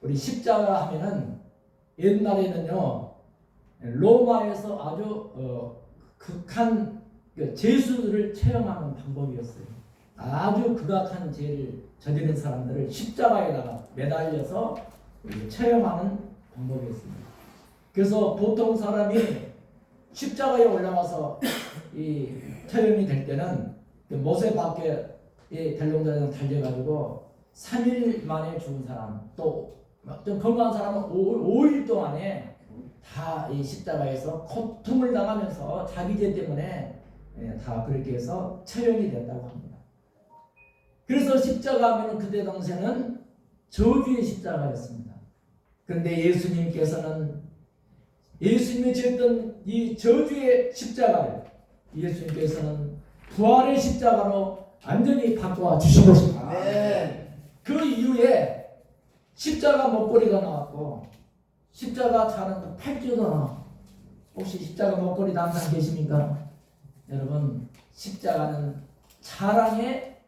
우리 십자가 하면은 옛날에는요 로마에서 아주 극한 죄수들을 처형하는 방법이었어요. 아주 극악한 죄를 저지른 사람들을 십자가에다가 매달려서 처형하는 방법이었습니다. 그래서 보통 사람이 십자가에 올라가서 이 처형이 될 때는 모세 밖에 델롱달롱 달려가지고 3일 만에 죽은 사람, 또 좀 건강한 사람은 5일 동안에 다 이 십자가에서 고통을 당하면서 자기 죄 때문에 다 그렇게 해서 처형이 됐다고 합니다. 그래서 십자가 하면 그때 당시에는 저주의 십자가였습니다. 그런데 예수님께서는 예수님이 지었던 이 저주의 십자가를 예수님께서는 부활의 십자가로 완전히 바꿔 주신 것입니다. 그 이후에 십자가 목걸이가 나왔고 십자가 차는 팔찌도 나왔고, 혹시 십자가 목걸이 당상 계십니까? 여러분, 십자가는 자랑의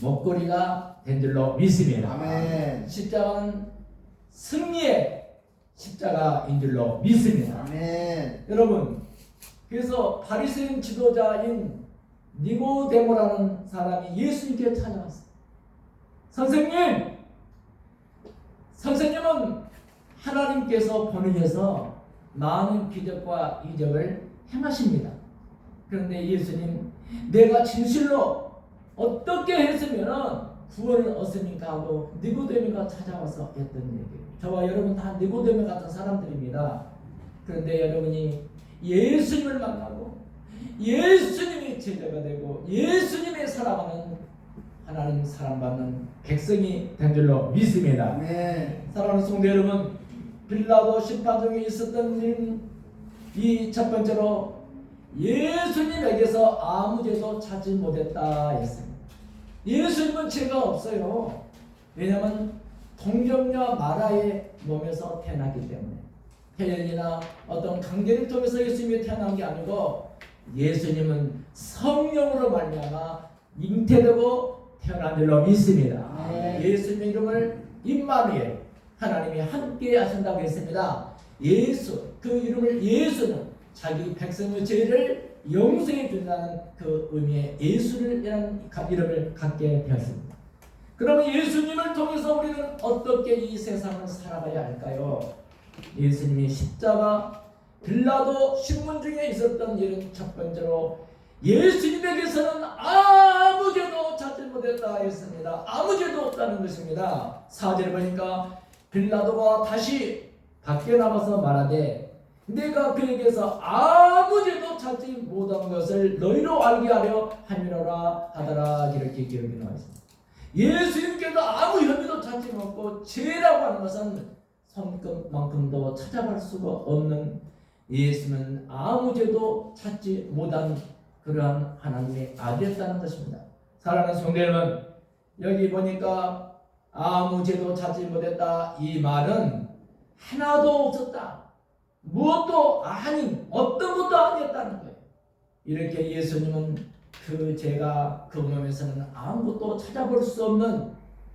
목걸이가 된 줄로 믿습니다. 아멘. 십자가는 승리의 십자가인 줄로 믿습니다. 아멘. 여러분, 그래서 바리새인 지도자인 니고데모라는 사람이 예수님께 찾아왔어요. 선생님은 하나님께서 번역해서 많은 기적과 이적을 행하십니다. 그런데 예수님, 내가 진실로 어떻게 했으면 구원을 얻습니까? 하고 니고데모가 찾아와서 했던 얘기예요. 저와 여러분 다 니고데모 같은 사람들입니다. 그런데 여러분이 예수님을 만나고 예수님이 제자가 되고 예수님의 살아가는 하나님 사랑받는 백성이 된 줄로 믿습니다. 아멘. 사랑하는 성도 여러분, 빌라도 심판 중에 있었던 일, 이 첫 번째로 예수님에게서 아무 죄도 찾지 못했다 했습니다. 예수님은 죄가 없어요. 왜냐하면 동정녀 마라의 몸에서 태어났기 때문에, 태연이나 어떤 강제를 통해서 예수님이 태어난 게 아니고 예수님은 성령으로 말미암아 잉태되고 태어난 줄로 믿습니다. 예수님의 이름을 임마누엘, 하나님이 함께 하신다고 했습니다. 예수, 그 이름을 예수는 자기 백성의 죄를 용서해 준다는 그 의미의 예수라는 이름을 갖게 되었습니다. 그러면 예수님을 통해서 우리는 어떻게 이 세상을 살아가야 할까요? 예수님이 십자가 빌라도 신문 중에 있었던 일은 첫 번째로 예수님에게서는 아무 죄도 찾지 못했다 했습니다. 아무 죄도 없다는 것입니다. 4절에 보니까 빌라도가 다시 밖에 나가서 말하되 내가 그에게서 아무 죄도 찾지 못한 것을 너희로 알게 하려 함이로라 하더라. 이렇게 기록이 나와 있습니다. 예수님께서 아무 혐의도 찾지 못고 죄라고 하는 것은 손끝만큼도 찾아갈 수가 없는, 예수는 아무 죄도 찾지 못한 그러한 하나님의 아들이었다는 것입니다. 사랑하는 성도 여러분, 여기 보니까 아무 죄도 찾지 못했다, 이 말은 하나도 없었다, 무엇도 아닌, 어떤 것도 아니었다는 거예요. 이렇게 예수님은 그 죄가 그 몸에서는 아무것도 찾아볼 수 없는,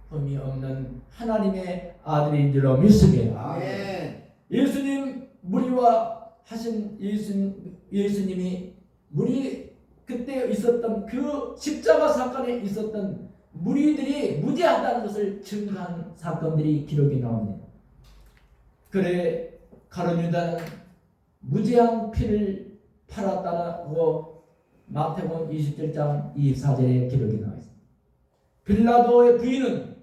흠이 없는 하나님의 아들인 줄로 믿습니다. 아멘. 예수님 무리와 하신 예수님이 그때 있었던 그 십자가 사건에 있었던 무리들이 무죄하다는 것을 증거한 사건들이 기록이 나옵니다. 그래 가룟 유다는 무죄한 피를 팔았다고 마태복음 27장 24절에 기록이 나와 있습니다. 빌라도의 부인은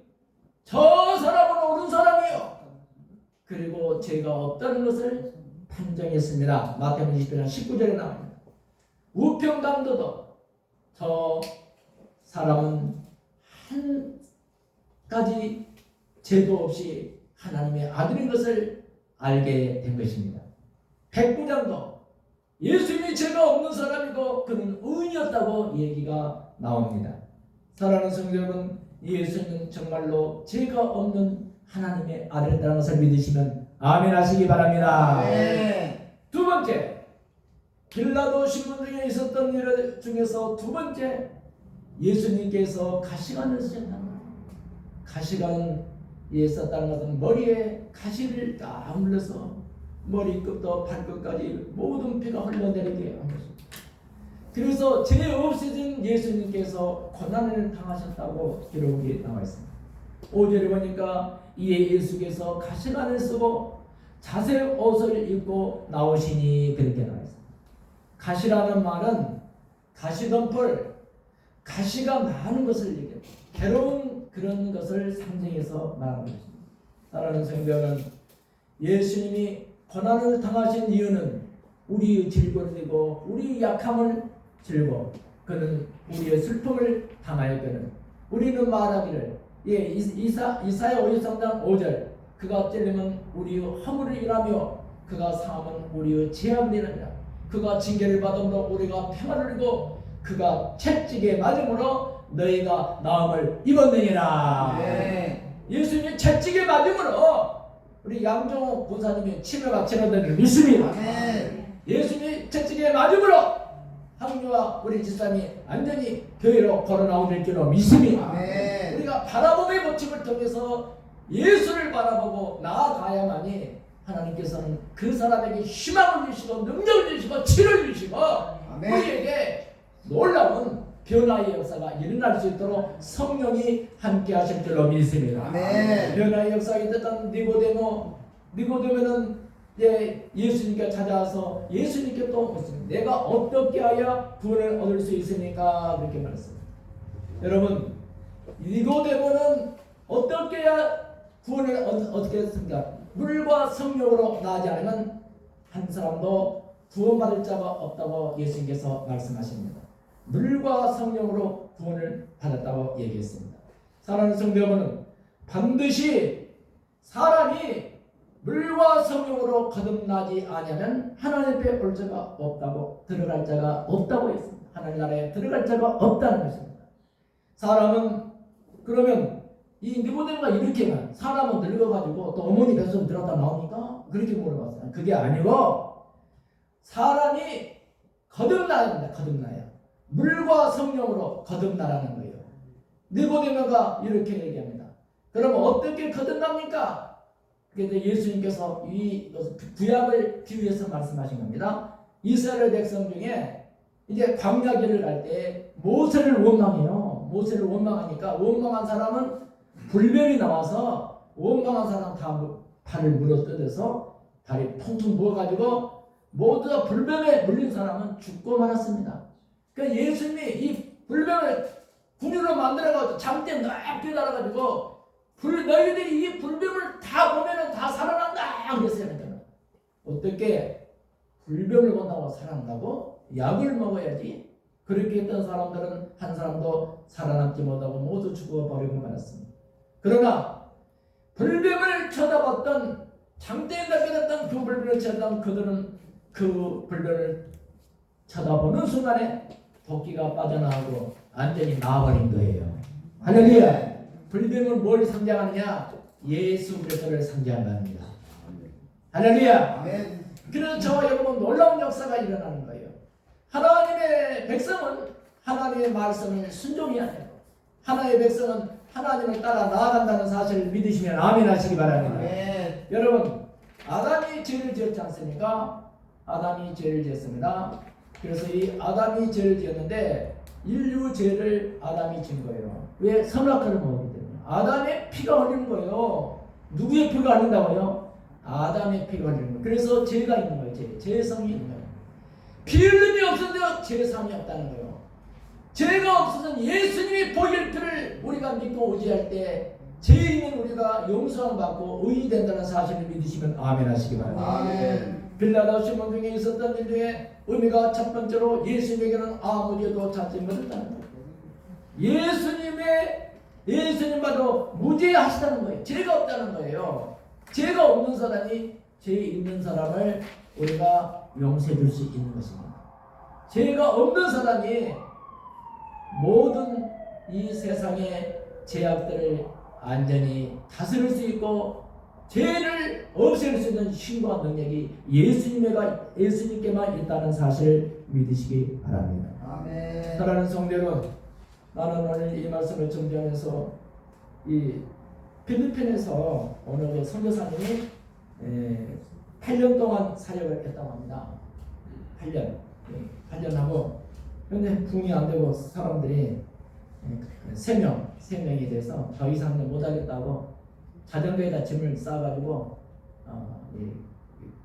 저 사람은 옳은 사람이요, 그리고 죄가 없다는 것을 판정했습니다. 마태복음 27장 19절에 나옵니다. 우평강도도 저 사람은 한 가지 죄도 없이 하나님의 아들인 것을 알게 된 것입니다. 백부장도 예수님이 죄가 없는 사람이고 그는 의인이었다고 얘기가 나옵니다. 사랑하는 성도 여러분, 예수님은 정말로 죄가 없는 하나님의 아들이라는 것을 믿으시면 아멘 하시기 바랍니다. 아멘. 두 번째, 빌라도 신문 중에 있었던 일 중에서 두 번째, 예수님께서 가시관을 쓰셨다. 가시관, 있었다는 것은 머리에 가시를 딱 물려서 머리끝부터 발끝까지 모든 피가 흘러내리게 한 것입니다. 그래서 죄 없으신 예수님께서 고난을 당하셨다고 기록이 나와 있습니다. 5절에 보니까 이에 예수께서 가시관을 쓰고 자색 옷을 입고 나오시니 그렇게 나와 있습니다. 가시라는 말은 가시덤불, 가시가 많은 것을 얘기합니다. 괴로운 그런 것을 상징해서 말하는 것입니다. 사랑하는 성도는 예수님이 고난을 당하신 이유는 우리의 질고리고 우리의 약함을 질고 그는 우리의 슬픔을 당하였거든. 우리는 말하기를 이사야 53장 5절 그가 찔리면 우리의 허물을 인하며 그가 상함은 우리의 죄악을 인하니라. 그가 징계를 받음으로 우리가 평안을 누리고 그가 채찍에 맞음으로 너희가 나음을 입었느니라. 네. 예수님이 채찍에 맞음으로 우리 양정호 권사님이 치매가 치료되는 믿습니다. 네. 예수님이 채찍에 맞음으로 항유와 우리 집사님이 완전히 교회로 걸어나오실 줄로 믿습니다. 네. 우리가 바라봄의 법칙을 통해서 예수를 바라보고 나아가야만이 하나님께서는 그 사람에게 희망을 주시고 능력을 주시고 치료를 주시고 네. 우리에게 놀라운 변화의 역사가 일어날 수 있도록 성령이 함께 하실 줄로 믿습니다. 네. 변화의 역사가 있었던 니고데모는 예수님께 찾아와서 예수님께 또 묻습니다. 내가 어떻게 하여 구원을 얻을 수 있습니까? 그렇게 말했습니다. 여러분, 니고데모는 어떻게 해야 구원을 어떻게 했습니까? 물과 성령으로 나지 않으면 한 사람도 구원받을 자가 없다고 예수님께서 말씀하십니다. 물과 성령으로 구원을 받았다고 얘기했습니다. 사랑하는 성도 여러분은 반드시 사람이 물과 성령으로 거듭나지 아니하면 하나님 앞에 올 자가 없다고 들어갈 자가 없다고 했습니다. 하나님 나라에 들어갈 자가 없다는 것입니다. 사람은 그러면 이 니고데모가 이렇게만 사람은 늙어가지고 또 어머니 뱃속에 들어갔다 나오니까 그렇게 물어봤어요. 그게 아니고 사람이 거듭나야 합니다. 거듭나야. 물과 성령으로 거듭나라는 거예요. 니고데모가 이렇게 얘기합니다. 그럼 어떻게 거듭납니까? 그래서 예수님께서 이 구약을 비유해서 말씀하신 겁니다. 이스라엘 백성 중에 이제 광야길을 갈 때 모세를 원망해요. 모세를 원망하니까 원망한 사람은 불뱀이 나와서 원망한 사람 다 발을 물어뜯어서 발이 통통 부어가지고 모두 다 불뱀에 물린 사람은 죽고 말았습니다. 그러니까 예수님이 이 불뱀을 군유로 만들어가지고 잠때 넓게 날아가지고 너희들이 이 불뱀을 다 보면은 다 살아난다 그랬어요. 어떻게 불뱀을 본다고 살아난다고? 약을 먹어야지. 그렇게 했던 사람들은 한 사람도 살아남지 못하고 모두 죽어버리고 말았습니다. 그러나 불뱀을 쳐다봤던 장대에 낚여졌던 그 불뱀을 쳐다본 그들은 그 불뱀을 쳐다보는 순간에 도끼가 빠져나오고 완전히 나와버린 거예요. 할렐루야. 불뱀은 뭘 상징하느냐? 예수 그리스도를 상징합니다. 할렐루야. 그래서 저와 여러분 놀라운 역사가 일어나는 거예요. 하나님의 백성은 하나님의 말씀을 순종해야 돼요. 하나님의 백성은 하나님을 따라 나아간다는 사실을 믿으시면 아멘 하시기 바랍니다. 여러분, 아담이 죄를 지었지 않습니까? 아담이 죄를 지었습니다. 그래서 이 아담이 죄를 지었는데 인류 죄를 아담이 지은 거예요. 왜? 선악과를 먹었기 때문에. 아담의 피가 흘리는 거예요. 누구의 피가 흘린다고요? 아담의 피가 흘리는 거예요. 그래서 죄가 있는 거예요. 죄성이 있는 거예요. 피 흘림이 없어도 죄성이 없다는 거예요. 죄가 없어서 예수님이 보혈 피를 우리가 믿고 의지할 때 죄인은 우리가 용서함 받고 의인이 된다는 사실을 믿으시면 아멘 하시기 바랍니다. 아멘. 빌라도 시몬 중에 있었던 일 중에 의미가 첫 번째로 예수님에게는 아무 죄도 찾지 못했다는 거예요. 예수님과도 무죄하시다는 거예요. 죄가 없다는 거예요. 죄가 없는 사람이 죄 있는 사람을 우리가 용서해 줄 수 있는 것입니다. 죄가 없는 사람이 모든 이 세상의 죄악들을 완전히 다스릴 수 있고 죄를 없앨 수 있는 힘과 능력이 예수님께만 있다는 사실을 믿으시기 바랍니다. 아멘. 사랑하는 성도 여러분, 나는 오늘 이 말씀을 전개하면서 이 필리핀에서 어느 그 선교사님이 8년 동안 사역을 했다고 합니다. 8년. 8년 하고, 그런데 부흥이 안 되고 사람들이 3명이 돼서 더 이상 못하겠다고 자전거에다 짐을 싸가지고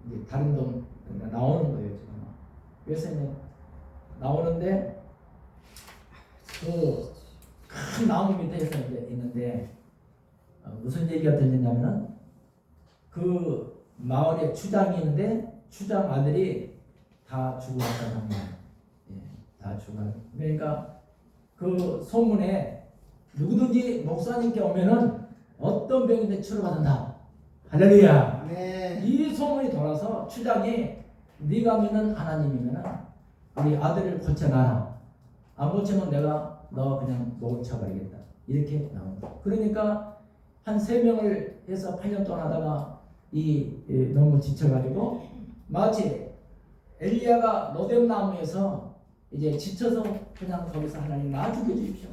이제 다른 동 나오는 거예요. 지금. 그래서 이제 나오는데 그 큰 나무 밑에서 이제 있는데 무슨 얘기가 들리냐면은 그 마을에 추장이 있는데 추장 아들이 다 죽어갔다고 합니다. 다 죽어. 그러니까 그 소문에 누구든지 목사님께 오면은 어떤 병인데 치료받는다. 할렐루야. 네. 이 소문이 돌아서 추장이 네가 믿는 하나님이면은 우리 아들을 고쳐놔라. 안 고치면 내가 너 그냥 목을 쳐버리겠다. 이렇게 나옵니다. 그러니까 한 3명을 해서 8년 동안 하다가 너무 지쳐가지고 마치 엘리야가 로뎀나무에서 이제 지쳐서 그냥 거기서 하나님 나 죽여주십시오.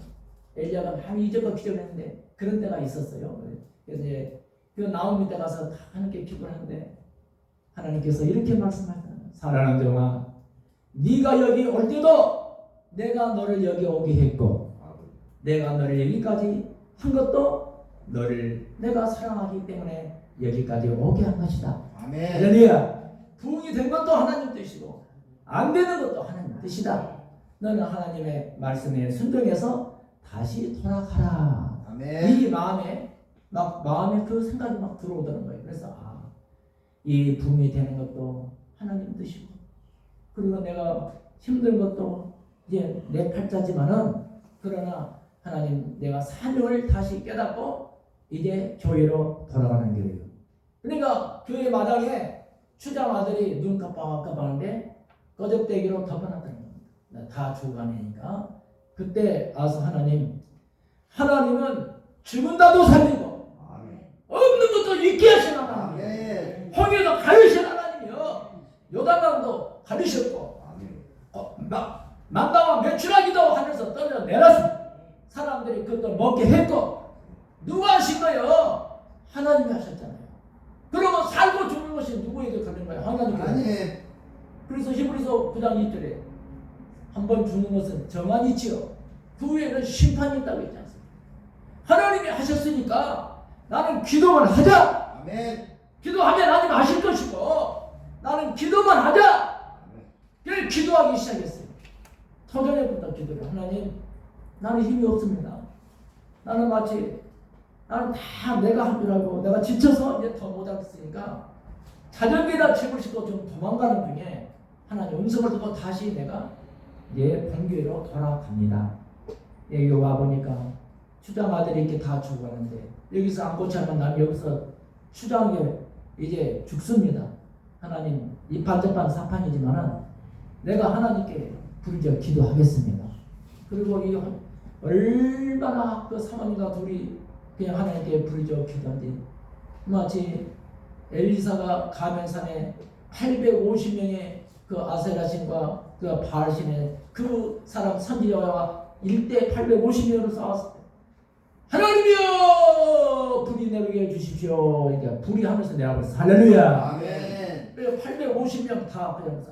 엘리야가 많이 이적과 기적을 했는데 그런 때가 있었어요. 그래서 이제 그 나무 밑에 가서 하나님께 기도를 하는데 하나님께서 이렇게 말씀하셨어요. 사랑하는 종아, 네가 여기 올 때도 내가 너를 여기 오게 했고 내가 너를 여기까지 한 것도 너를 내가 사랑하기 때문에 여기까지 오게 한 것이다. 아멘. 할렐루야. 부흥이 된 것도 하나님 뜻이고 안 되는 것도 하나님 뜻이다. 너는 하나님의 말씀에 순종해서 다시 돌아가라. 아멘. 이 마음에 그 생각이 막 들어오더는 거예요. 그래서 이 부흥이 되는 것도 하나님 뜻이고 그리고 내가 힘든 것도 이제 내 팔자지만은 그러나 하나님 내가 사명을 다시 깨닫고 이제 교회로 돌아가는 길이에요. 그러니까 교회 마당에 추장 아들이 눈 깜빡깜빡하는데 꺼적대기로 덮어놨다는 겁니다. 다 죽어가니까 그때 와서 하나님은 죽은다도 살리고 아멘. 없는 것도 있게 하신 하나님, 아멘. 홍해도 가르신 하나님이요 요단강도 가르셨고 만다와 매출하기도 하면서 떨어내놨습니다. 사람들이 그것도 먹게 했고 누가 하신 거예요? 하나님이 하셨잖아요. 그러면 살고 죽는 것이 누구에게 걸린 거예요? 하나님께. 아멘. 그래서 히브리서 9장 2절에 한 번 죽는 것은 정한이 있지요. 그 후에는 심판이 있다고 했지 않습니까? 하나님이 하셨으니까 나는 기도만 하자. 아멘. 기도하면 하나님 하실 것이고 나는 기도만 하자. 그래서 기도하기 시작했어요. 터전에부터 기도를. 하나님, 나는 힘이 없습니다. 나는 다 내가 한 줄 알고 내가 지쳐서 이제 더 못하겠으니까 자전거에다 집을 싣고 좀 도망가는 중에 하나님 음성을 듣고 다시 내가 본교회로 돌아갑니다. 여기 와보니까 추장 아들이 이렇게 다 죽어가는데 여기서 안 고치면 난 여기서 추장이 이제 죽습니다. 하나님 이 반짝반 사판이지만은 내가 하나님께 부르짖어 기도하겠습니다. 그리고 이 얼마나 그 사모님과 둘이 그냥 하나님께 부르짖어 기도한데 마치 엘리사가 가면산에 850명의 그 아세라신과 그 바알신의 그 사람 선지자와 1대 850명으로 싸웠을 때 하나님이여 불이 내리게 해주십시오. 이제 불이 하면서 내려버렸어. 할렐루야. 아멘. 850명 다 그냥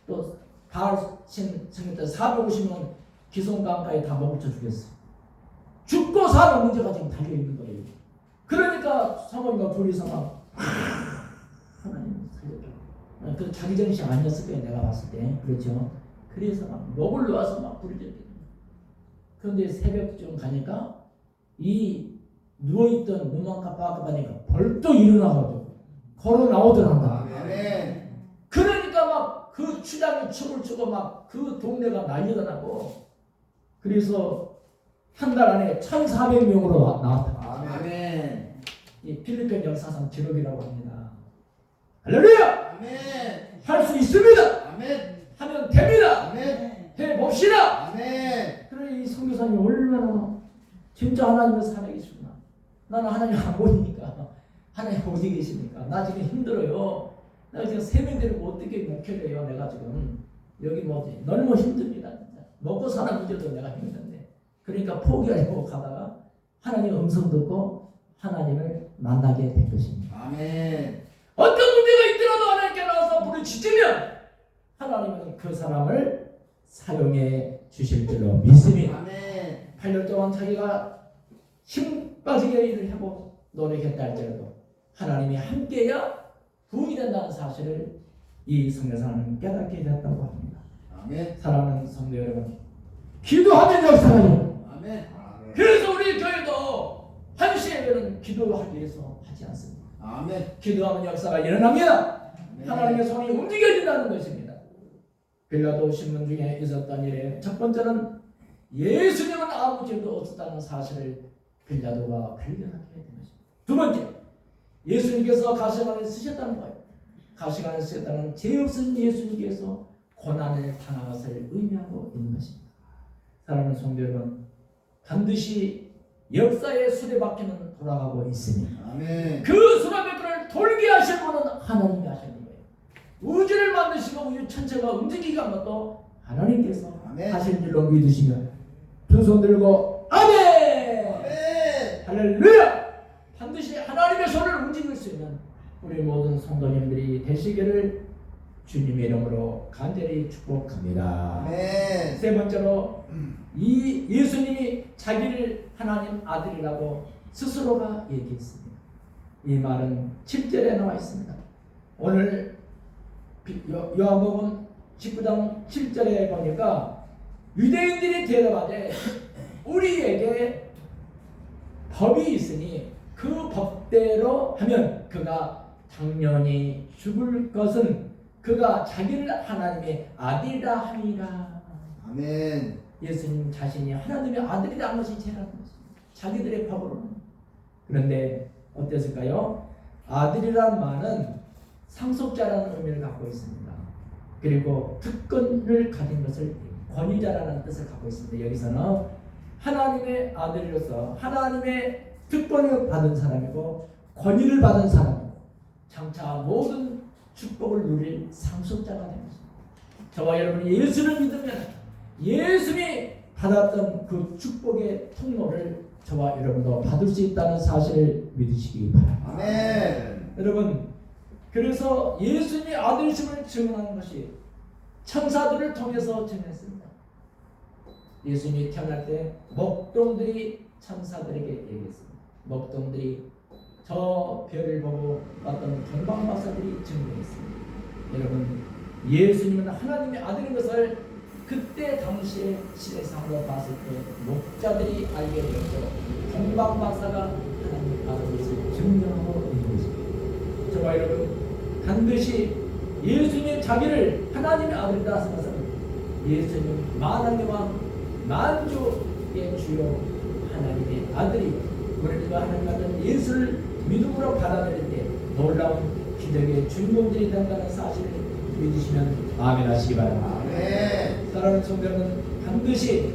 또 바알신 성했던 450명 기송강가에 다 먹쳐 죽였어. 죽고 사는 문제가 지금 달려있는 거예요. 그러니까 사모님과 둘이서 막 하나님 살려줘. 그 자기 정신 아니었을 거예요. 내가 봤을 때. 그렇죠. 그래서 막 목을 놓아서 막 부르짖거든요. 그런데 새벽쯤 가니까 이 누워있던 눈만 깜빡깜빡하니까 벌떡 일어나가지고 걸어 나오더란다. 아멘. 그러니까 막 그 추장이 춤을 추고 막 그 동네가 난리가 나고 그래서 한 달 안에 1,400명으로 나왔다. 아멘. 이 필리핀 역사상 기록이라고 합니다. 할렐루야! 아멘. 할 수 있습니다. 아멘. 하면 됩니다. 아멘. 해봅시다. 아멘. 그래 이 선교사님 얼마나 진짜 하나님의 사랑이시구나. 나는 하나님 안 보이니까 하나님 어디 계십니까? 나 지금 힘들어요. 나 지금 세명들을 어떻게 목회를 해요? 내가 지금 여기 뭐지? 너무 힘듭니다. 진짜. 먹고 사는 문제도 내가 힘든데 그러니까 포기하려고 가다가 하나님 음성 듣고 하나님을 만나게 된 것입니다. 아멘. 어떤 문제가 있더라도 하나님께 나와서 부르짖으면 하나님은 그 사람을 사용해 주실 줄로 믿습니다. 아멘. 8년 동안 자기가 힘 빠지게 일을 하고 노력했다 할지라도 하나님이 함께해야 부흥이 된다는 사실을 이 성경사는 깨닫게 되었다고 합니다. 아멘. 사랑하는 성도 여러분, 기도하면 역사가 일어납니다. 아멘. 그래서 우리 교회도 한시에는 기도하기 위해서 하지 않습니다. 아멘. 기도하면 역사가 일어납니다. 아멘. 하나님의 손이 움직여진다는 것입니다. 빌라도 신문 중에 있었던 일에 첫 번째는 예수님은 아무 죄도 없었다는 사실을 빌라도가 발견하게 된 것입니다. 두 번째, 예수님께서 가시 안에 쓰셨다는 거예요. 가시 안에 쓰셨다는 죄 없은 예수님께서 고난을 당한 것을 의미하고 있는 것입니다. 사랑하는 성도 여러분, 반드시 역사의 수레바퀴는 돌아가고 있습니다. 아멘. 그 수레바퀴를 돌게 하실 분은 하나님이 하시는 거예요. 우주를 만드시고 우주 전체가 움직이게 한 것도 하나님께서 아멘. 하시는 줄로 믿으시면 두 손 들고 아멘! 아멘. 할렐루야! 반드시 하나님의 손을 움직일 수 있는 우리 모든 성도님들이 되시기를 주님의 이름으로 간절히 축복합니다. 아멘. 세 번째로 이 예수님이 자기를 하나님 아들이라고 스스로가 얘기했습니다. 이 말은 7절에 나와 있습니다. 오늘 요한복음 19장 7절에 보니까 유대인들이 대답하되 우리에게 법이 있으니 그 법대로 하면 그가 당연히 죽을 것은 그가 자기를 하나님의 아들이라 함이라. 아멘. 예수님 자신이 하나님의 아들이라는 것이 죄라는 것입니다. 자기들의 법으로는. 그런데 어땠을까요? 아들이라는 말은 상속자라는 의미를 갖고 있습니다. 그리고 특권을 가진 것을 권위자라는 뜻을 갖고 있습니다. 여기서는 하나님의 아들로서 하나님의 특권을 받은 사람이고 권위를 받은 사람이고 장차 모든 축복을 누릴 상속자가 되는 것입니다. 저와 여러분이 예수를 믿으면 예수님이 받았던 그 축복의 통로를 저와 여러분도 받을 수 있다는 사실을 믿으시기 바랍니다. 아멘. 여러분, 그래서 예수님의 아들심을 증언하는 것이 천사들을 통해서 증언했습니다. 예수님이 태어날 때 목동들이 천사들에게 얘기했습니다. 목동들이 저 별을 보고 왔던 동방박사들이 증언했습니다. 여러분, 예수님은 하나님의 아들인 것을 그때 당시에 시대상으로 봤을 때 목자들이 알게 되었고 동방박사가 하나님의 아들인 것을 증명하고 있는 것입니다. 저와 여러분, 반드시 예수님이 자기를 하나님의 아들이라 하는 것은 예수님 만왕의 왕 만주의 주요 하나님의 아들이 우리가 하나님 아들 예수를 믿음으로 받아들일 때 놀라운 기적의 주인공들이 된다는 사실을 믿으시면 아멘 하시기 바랍니다. 아멘. 사랑하는 성도는 반드시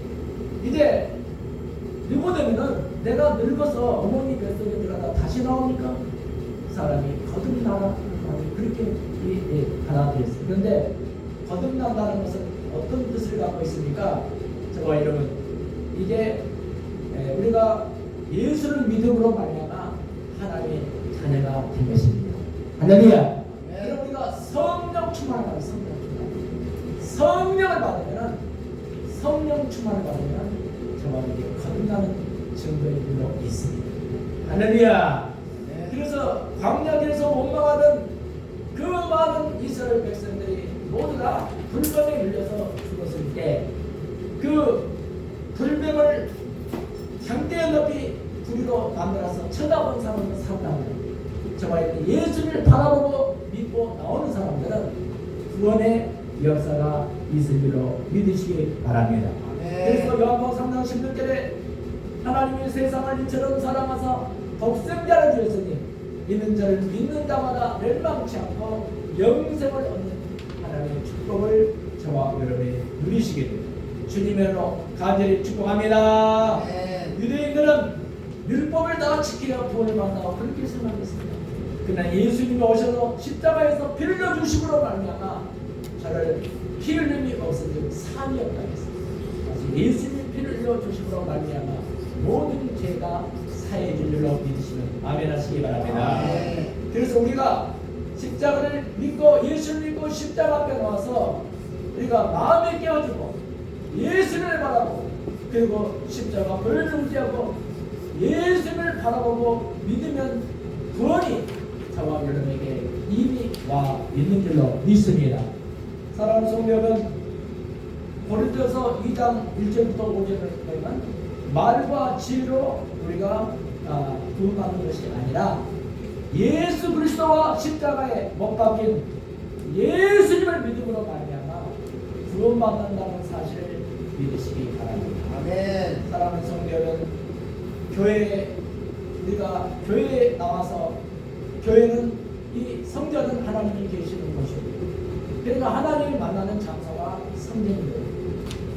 이제 니고데모는 내가 늙어서 어머니 뱃속에 들어가다 다시 나오니까 사람이 거듭나라 그렇게 받아들였어요. 그런데 거듭난다는 것은 어떤 뜻을 갖고 있습니까? 저와 여러분, 이제 우리가 예수를 믿음으로 말미암아 하나님의 자녀가 된 것입니다. 할렐루야. 그럼 우리가 성령 충만을 받아요. 성령을 받으면 성령 충만을 받으면 저와 이게 거듭나는 증거의 일로 있습니다. 할렐루야. 그래서 광야길에서 원망하던 그 많은 이스라엘 백성들이 모두 다 불뱀에 물려서 죽었을 때 그 불뱀을 장대의 높이 부리로 만들어서 쳐다본 사람은 살았다면 저와 예수를 바라보고 믿고 나오는 사람들은 구원의 역사가 있을 줄로 믿으시기 바랍니다. 그래서 요한복음 3장 16절에 하나님이 세상을 이처럼 사랑하사 독생자를 주셨으니 이는 저를 믿는 자마다 멸망치 않고 영생을 얻는 하나님의 축복을 저와 여러분이 누리시게 됩니다. 주님으로 간절히 축복합니다. 유대인들은 율법을 다 지켜야 구원을 받는다고 그렇게 생각했습니다. 그러나 예수님이 오셔서 십자가에서 피를 흘려주심으로 말미암아 저를 피 흘림이 없어진 산이 없다 했습니다. 예수님이 피를 흘려주심으로 말미암아 모든 죄가 사해질 줄로 믿으시면 아멘 하시기 바랍니다. 아멘. 그래서 우리가 십자가를 믿고 예수를 믿고 십자가 앞에 나와서 우리가 마음에 깨어주고 예수를 바라보고 그리고 십자가 불을 의지하고 예수를 바라보고 믿으면 구원이 저와 여러분에게 이미 와 있는 줄로 믿습니다. 사랑하는 성도 여러분, 고린도서 2장 1절부터 5절을 보면 말과 지혜로 우리가 구원받는 것이 아니라 예수 그리스도와 십자가에 못 박힌 예수님을 믿음으로 말미암아 구원받는다는 사실을 믿으시기 바랍니다. 아멘. 사랑하는 성도 여러분, 우리가 교회에 나와서 교회는 이 성전은 하나님이 계시는 곳이고 그러니까 하나님이 만나는 장소가 성전이에요.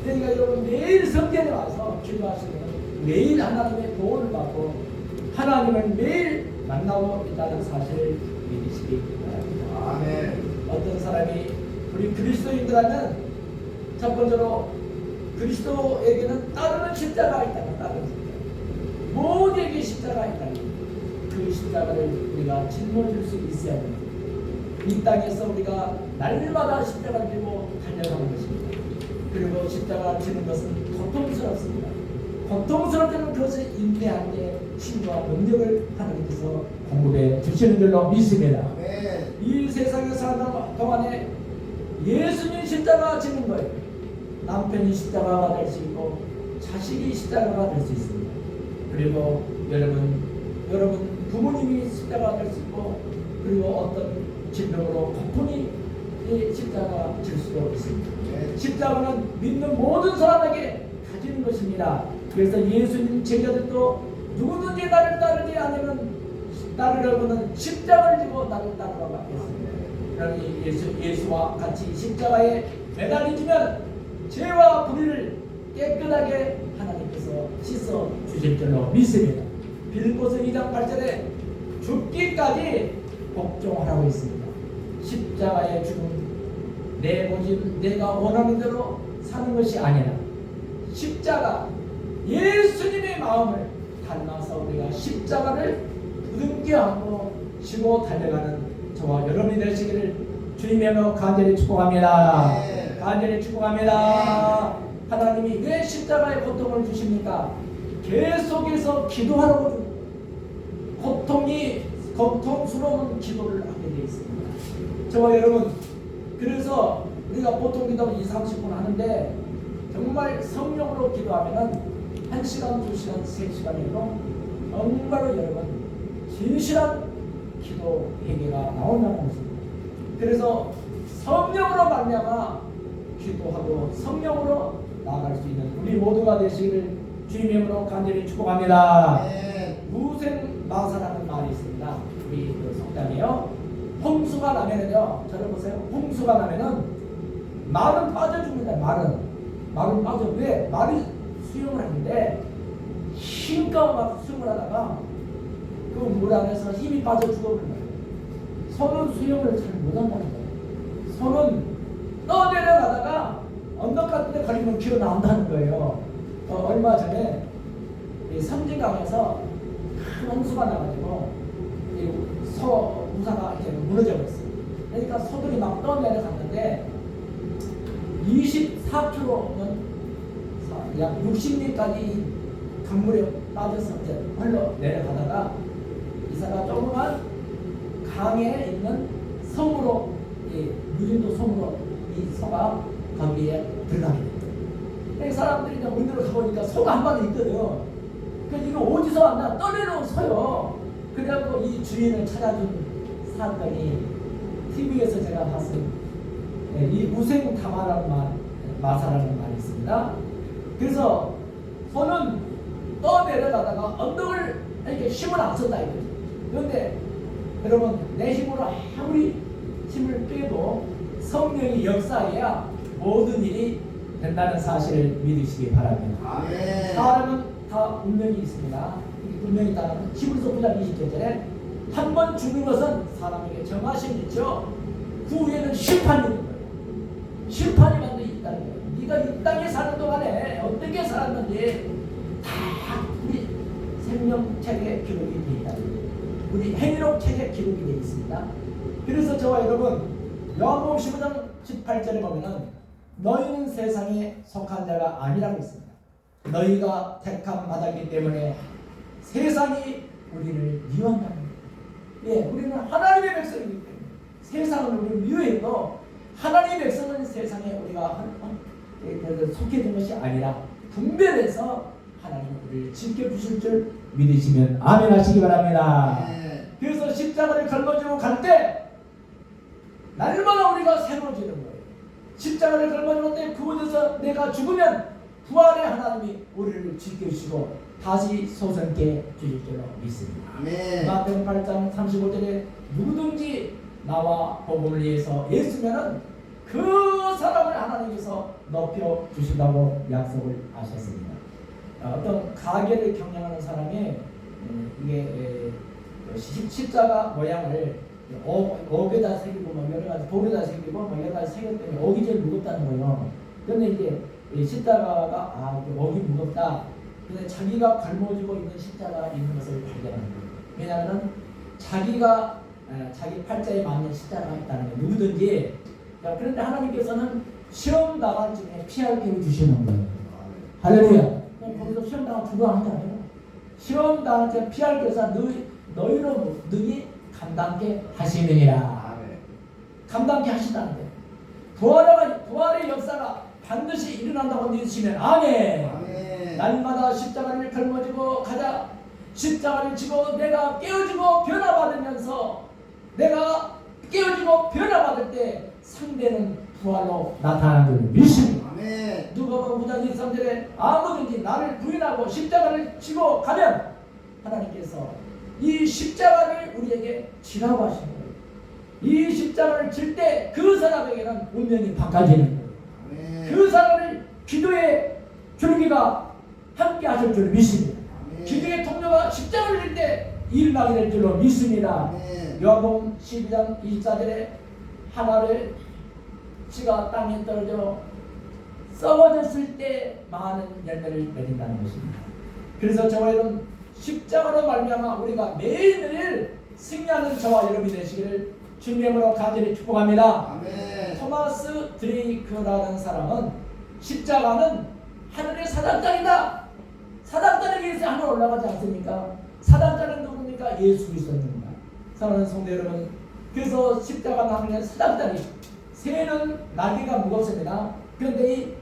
그러니까 여러분 매일 성전에 와서 기도하시면 매일 하나님의 도움을 받고 하나님을 매일 만나고 있다는 사실을 믿으시기 바랍니다. 아멘. 어떤 사람이 우리 그리스도인들하면 첫 번째로 그리스도에게는 따르는 십자가가 있다는 따르는 십자가. 모두에게 십자가가 있다는 그 십자가를 우리가 짊어질 수 있어야 합니다. 이 땅에서 우리가 날마다 십자가를 들고 달려가는 것입니다. 그리고 십자가를 지는 것은 고통스럽습니다. 고통스러울 때는 그것을 인내할 때 힘과 능력을 하나님께서 공급해 주시는 줄로 믿습니다. 아멘. 이 세상에 사는 동안에 예수님 십자가 지는 거예요. 남편이 십자가가 될 수 있고 자식이 십자가가 될 수 있습니다. 그리고 여러분 부모님이 십자가가 될 수 있고 그리고 어떤 질병으로 고통이 십자가가 질 수도 있습니다. 십자가는 믿는 모든 사람에게 가지는 것입니다. 그래서 예수님 제자들도 누구든지 나를 따르지 않으면 따르려고는 십자가를 지고 나를 따르라고 하겠습니다. 그러니 예수와 같이 십자가에 매달리면 죄와 불의를 깨끗하게 하나님께서 씻어 주실 줄로 믿습니다. 빌립보서 2장 8절에 죽기까지 복종하라고 했습니다. 십자가의 죽음 내 모집 내가 원하는 대로 사는 것이 아니라 십자가 예수님의 마음을 닮아서 우리가 십자가를 부둥켜 안고 지고 달려가는 저와 여러분이 되시기를 주님의 이름으로 간절히 축복합니다. 네. 간절히 축복합니다. 하나님이 왜 십자가의 고통을 주십니까? 계속해서 기도하라고 줍니다. 고통스러운 기도를 하게 되어 있습니다. 저와 여러분, 그래서 우리가 보통 기도 20-30분 하는데 정말 성령으로 기도하면은 1시간, 2시간, 3시간이고 정말로 여러분 진실한 기도 회개가 나온다는 것입니다. 그래서 성령으로 말미암아 기도하고 성령으로 나아갈 수 있는 우리 모두가 되시기를 주님의 이름으로 간절히 축복합니다. 무생마사라는 말이 있습니다. 우리 성장이에요. 홍수가 나면은요, 저를 보세요. 홍수가 나면은 말은 빠져 죽는다. 말은 빠져. 왜? 말이 수영을 하는데 힘껏 막 수영을 하다가 그 물 안에서 힘이 빠져 죽어버린 거예요. 손은 수영을 잘 못한다는 거예요. 손은 떠내려가다가 언덕 같은 데 걸리면 기어 나온다는 거예요. 얼마 전에 이 섬진강에서 큰 홍수가 나가지고 이 우사가 이렇게 무너져 버렸어요. 그러니까 소들이 막 떠내려갔는데 24km는 약 60m까지 강물에 빠져서 이제 흘러 내려가다가 이사가 조그만 강에 있는 섬으로 무진도 섬으로 이 소가 거기에 들어가게 돼요. 사람들이 이제 문으로 가보니까 소가 한 마리 있거든요. 그래서 이거 어디서 왔나 떠내려온 소요. 그래갖고 이 주인을 찾아준 사람들이 TV에서 제가 봤어요. 이 무생타마라는 마사라는 말이 있습니다. 그래서 소는 떠내려가다가 언덕을 이렇게 힘을 안 썼다 이거죠. 그런데 여러분 내 힘으로 아무리 힘을 빼도 성령이 역사해야 모든 일이 된다는 사실을 믿으시기 바랍니다. 아멘. 사람은 다 운명이 있습니다. 운명이 다 히브리서 9장 20절에 한 번 죽는 것은 사람에게 정하심 있죠. 그 후에는 심판이 있는 거예요. 심판이 반드시 있다는 거예요. 네가 이 땅에 사는 동안에 어떻게 살았는지 다 우리 생명책에 기록이 되어 있다. 우리 행위록 책에 기록이 되어 있습니다. 그래서 저와 여러분 요한복음 15장 18절에 보면은 너희는 세상에 속한 자가 아니라고 있습니다. 너희가 택함 받았기 때문에 세상이 우리를 미워한다는 거예요. 예, 우리는 하나님의 백성이기 때문에 세상은 우리를 미워해도 하나님의 백성은 세상에 우리가 속해진 것이 아니라 분별해서 하나님은 우리를 지켜주실 줄 믿으시면 아멘 하시기 바랍니다. 아멘. 그래서 십자가를 걸머지고 갈 때 날마다 우리가 새로워지는 거예요. 십자가를 걸머지고 때 그곳에서 내가 죽으면 부활의 하나님이 우리를 지켜주시고 다시 소생케 주실 줄로 믿습니다. 아멘. 마태복음 8장 35절에 누구든지 나와 복음을 위해서 애쓰면은 그 사람을 하나님께서 높여 주신다고 약속을 하셨습니다. 어떤 가게를 경영하는 사람이 이게 십자가 모양을 옥에다 새기고 뭐 여러 가지 돌에다 새기고 뭐 여러 가지 새겼더니 옥이 제일 무겁다는 거예요. 그런데 이제 십자가가 옥이 무겁다. 근데 자기가 걸머지고 있는 십자가가 있는 것을 발견하는 거예요. 왜냐하면 자기가 자기 팔자에 맞는 십자가가 있다는 거예요. 누구든지. 그런데 하나님께서는 시험 당할 중에 피할 길을 주시는 거예요. 할렐루야. 거기서 시험 당하면 죽어가는 게 아니라 시험 당할 때 피할 길에서 너희로 능히 감당케 하시느니라. 아멘. 감당케 하신다는 거예요. 부활의 역사가 반드시 일어난다고 믿으시면 아멘. 아멘. 날마다 십자가를 걸머지고 가자. 십자가를 지고 내가 깨어지고 변화받으면서 내가 깨어지고 변화받을 때 상대는 부활로 나타나는 줄 믿습니다. 아멘. 누가복음 9장 23절에 아무든지 나를 부인하고 십자가를 지고 가면 하나님께서 이 십자가를 우리에게 지라고 하신 거예요. 이 십자가를 질 때 그 사람에게는 운명이 바꿔지는 거예요. 아멘. 그 사람을 기도의 줄기가 함께 하실 줄 믿습니다. 아멘. 기도의 통로가 십자가를 질 때 일어나게 될 줄로 믿습니다. 아멘. 요한복음 12장 24절에 하나를 씨가 땅에 떨어져 썩어졌을 때 많은 열매를 맺는다는 것입니다. 그래서 저와 여러분 십자가로 말미암아 우리가 매일매일 승리하는 저와 여러분이 되시기를 주님으로 간절히 축복합니다. 아멘. 토마스 드레이크라는 사람은 십자가는 하늘의 사단장이다. 사단장에 의해서 하늘 올라가지 않습니까? 사단장은 누굽니까? 예수 그리스도입니다. 사랑하는 성도 여러분, 그래서 십자가는 하늘의 사단장이 새는 날개가 무겁습니다. 그런데 이